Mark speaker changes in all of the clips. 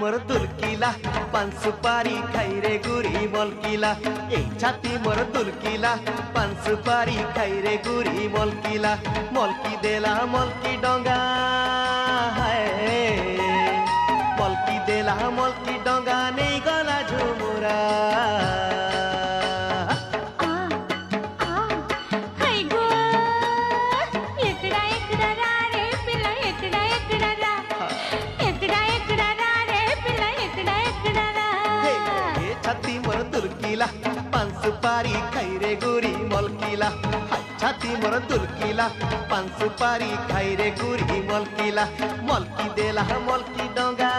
Speaker 1: मोर दुलकिला पान सुपारी खाई रे गुरी मलकिला ए छाती मोर दुलकिला पान सुपारी खाई रे गुरी मलकिला मलकी देला मलकी डंगा हाय मलकी देला मलकी डंगा नहीं गला झुमुरा पान सुपारी खाई रे गुरी मलकिला छाती मोर दुलकिला पान सुपारी खाई रे गुरी मलकिला मलकी देला मलकी डंगा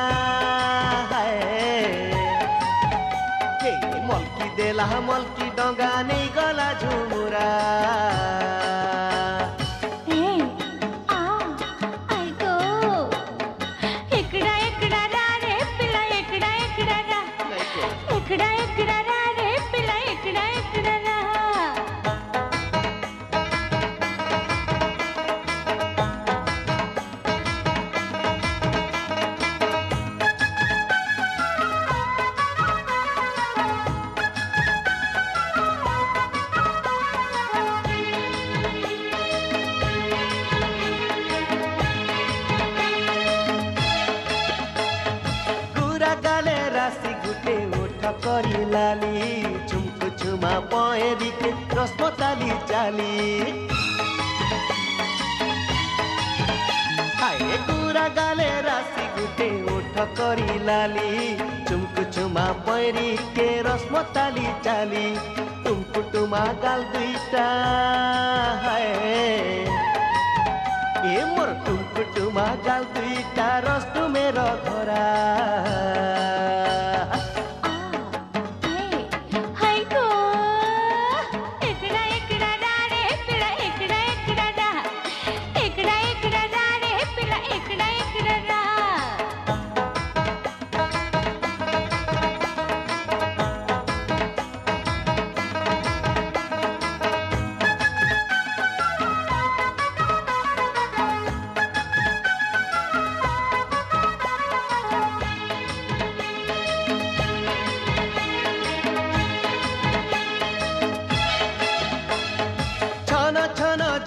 Speaker 1: मलकी देला मलकी डंगा नहीं गला झुमुरा करी लाली झुमकु झुमा पहेरी के रसमताली चाली हाय गुरा गाले राशि गुटे उठ करी लाली झुमकु झुमा पहेरी के रसमताली चाली तुमकु टुमा गाल दुईटा हाय ए मोर तुमकु टुमा गाल दुईटा रस तुमेर धरा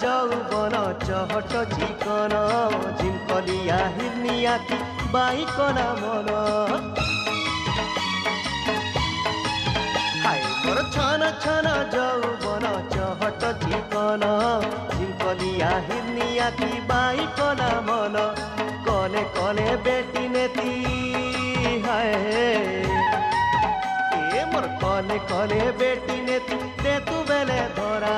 Speaker 1: যৌবন চহট চিকন ঝিমকলিয়া হিরনিয়া কি বাইকনা মন হাই মোর ছন ছন যৌবন চহট চিকন ঝিমকলিয়া হিরনিয়া কি বাইকনা মন কলে কলে বেটি নেতি হায় এ মোর কলে কলে বেটি নেতি দে তু বেলে ধরা